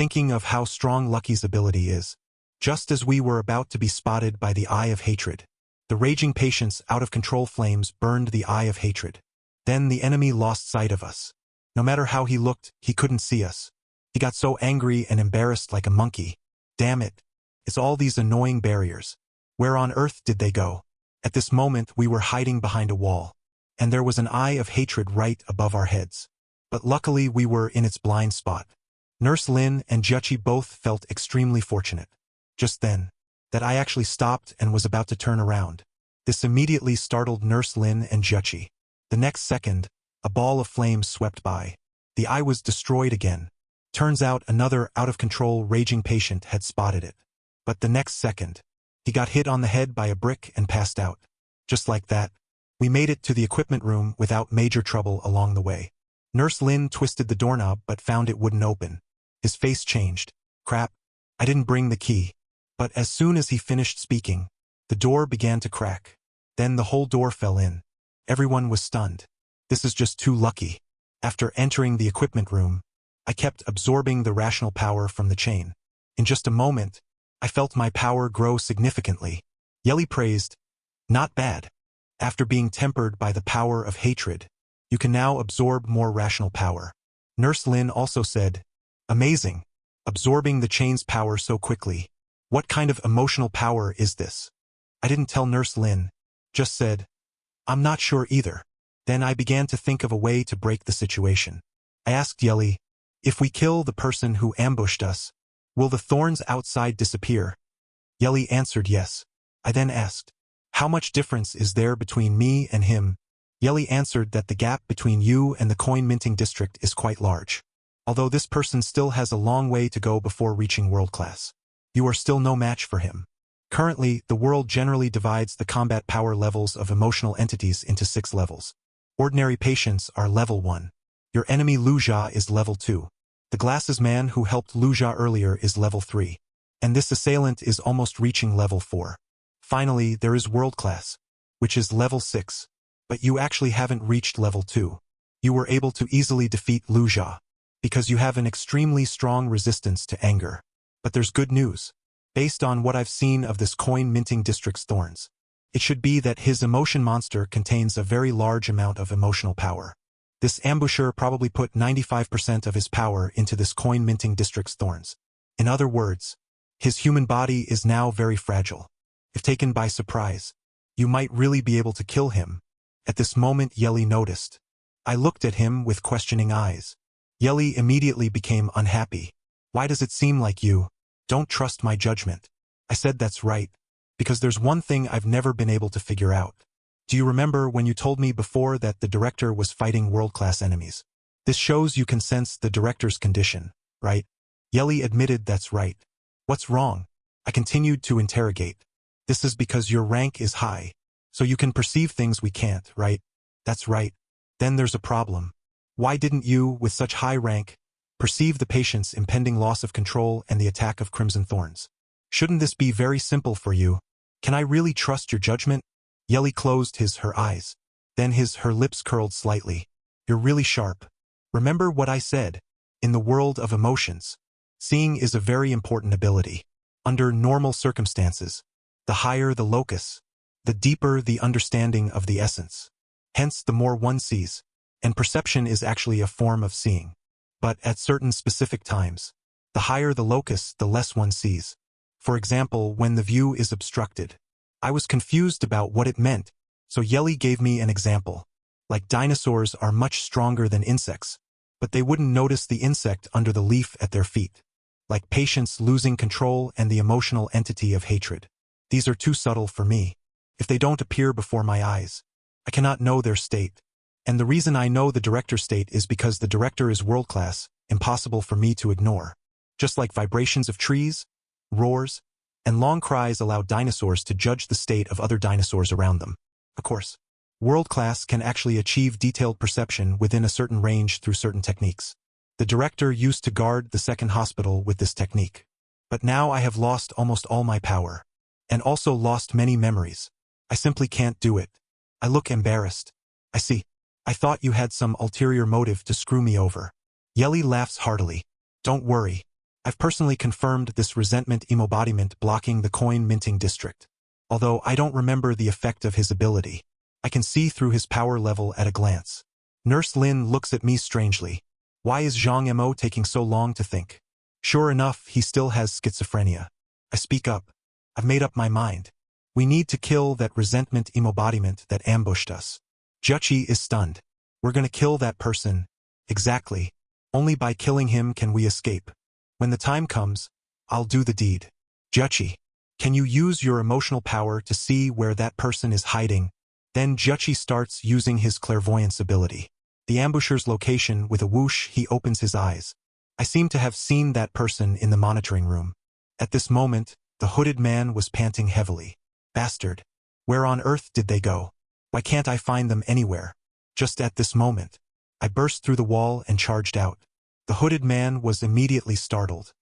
thinking of how strong Lucky's ability is. Just as we were about to be spotted by the Eye of Hatred, the raging patient's out-of-control flames burned the Eye of Hatred. Then the enemy lost sight of us. No matter how he looked, he couldn't see us. He got so angry and embarrassed like a monkey. Damn it. It's all these annoying barriers. Where on earth did they go? At this moment we were hiding behind a wall, and there was an Eye of Hatred right above our heads. But luckily we were in its blind spot. Nurse Lin and Juchi both felt extremely fortunate. Just then, that I actually stopped and was about to turn around. This immediately startled Nurse Lin and Juchi. The next second, a ball of flames swept by. The eye was destroyed again. Turns out another out-of-control raging patient had spotted it. But the next second, he got hit on the head by a brick and passed out. Just like that, we made it to the equipment room without major trouble along the way. Nurse Lin twisted the doorknob but found it wouldn't open. His face changed. Crap, I didn't bring the key. But as soon as he finished speaking, the door began to crack. Then the whole door fell in. Everyone was stunned. This is just too lucky. After entering the equipment room, I kept absorbing the rational power from the chain. In just a moment, I felt my power grow significantly. Yeli praised, "Not bad. After being tempered by the power of hatred, you can now absorb more rational power." Nurse Lin also said, "Amazing. Absorbing the chain's power so quickly. What kind of emotional power is this?" I didn't tell Nurse Lin, just said, "I'm not sure either." Then I began to think of a way to break the situation. I asked Yeli, "If we kill the person who ambushed us, will the thorns outside disappear?" Yeli answered yes. I then asked, "How much difference is there between me and him?" Yeli answered that the gap between you and the coin minting district is quite large. Although this person still has a long way to go before reaching world class. You are still no match for him. Currently, the world generally divides the combat power levels of emotional entities into 6 levels. Ordinary patients are level 1. Your enemy Lu Jia is level 2. The glasses man who helped Lu Jia earlier is level 3. And this assailant is almost reaching level 4. Finally, there is world class, which is level 6. But you actually haven't reached level 2. You were able to easily defeat Lu Jia, because you have an extremely strong resistance to anger. But there's good news. Based on what I've seen of this coin minting district's thorns, it should be that his emotion monster contains a very large amount of emotional power. This ambusher probably put 95% of his power into this coin minting district's thorns. In other words, his human body is now very fragile. If taken by surprise, you might really be able to kill him. At this moment Yeli noticed. I looked at him with questioning eyes. Yeli immediately became unhappy. "Why does it seem like you don't trust my judgment?" I said, "That's right. Because there's one thing I've never been able to figure out. Do you remember when you told me before that the director was fighting world-class enemies? This shows you can sense the director's condition, right?" Yeli admitted, "That's right." "What's wrong?" I continued to interrogate. "This is because your rank is high, so you can perceive things we can't, right?" "That's right." "Then there's a problem. Why didn't you, with such high rank, perceive the patient's impending loss of control and the attack of Crimson Thorns? Shouldn't this be very simple for you? Can I really trust your judgment?" Yeli closed her eyes. Then her lips curled slightly. "You're really sharp. Remember what I said. In the world of emotions, seeing is a very important ability. Under normal circumstances, the higher the locus, the deeper the understanding of the essence. Hence the more one sees, and perception is actually a form of seeing. But at certain specific times, the higher the locus, the less one sees. For example, when the view is obstructed. I was confused about what it meant, so Yeli gave me an example. Like dinosaurs are much stronger than insects, but they wouldn't notice the insect under the leaf at their feet. Like patience losing control and the emotional entity of hatred. These are too subtle for me. If they don't appear before my eyes, I cannot know their state. And the reason I know the director's state is because the director is world-class, impossible for me to ignore. Just like vibrations of trees, roars, and long cries allow dinosaurs to judge the state of other dinosaurs around them. Of course, world-class can actually achieve detailed perception within a certain range through certain techniques. The director used to guard the second hospital with this technique. But now I have lost almost all my power, and also lost many memories. I simply can't do it. I look embarrassed. I see. I thought you had some ulterior motive to screw me over. Yeli laughs heartily. Don't worry. I've personally confirmed this resentment embodiment blocking the coin minting district. Although I don't remember the effect of his ability, I can see through his power level at a glance. Nurse Lin looks at me strangely. Why is Zhang Mo taking so long to think? Sure enough, he still has schizophrenia. I speak up. I've made up my mind. We need to kill that resentment embodiment that ambushed us. Juchi is stunned. We're gonna kill that person. Exactly. Only by killing him can we escape. When the time comes, I'll do the deed. Juchi, can you use your emotional power to see where that person is hiding? Then Juchi starts using his clairvoyance ability. The ambusher's location with a whoosh, he opens his eyes. I seem to have seen that person in the monitoring room. At this moment, the hooded man was panting heavily. Bastard. Where on earth did they go? Why can't I find them anywhere? Just at this moment, I burst through the wall and charged out. The hooded man was immediately startled.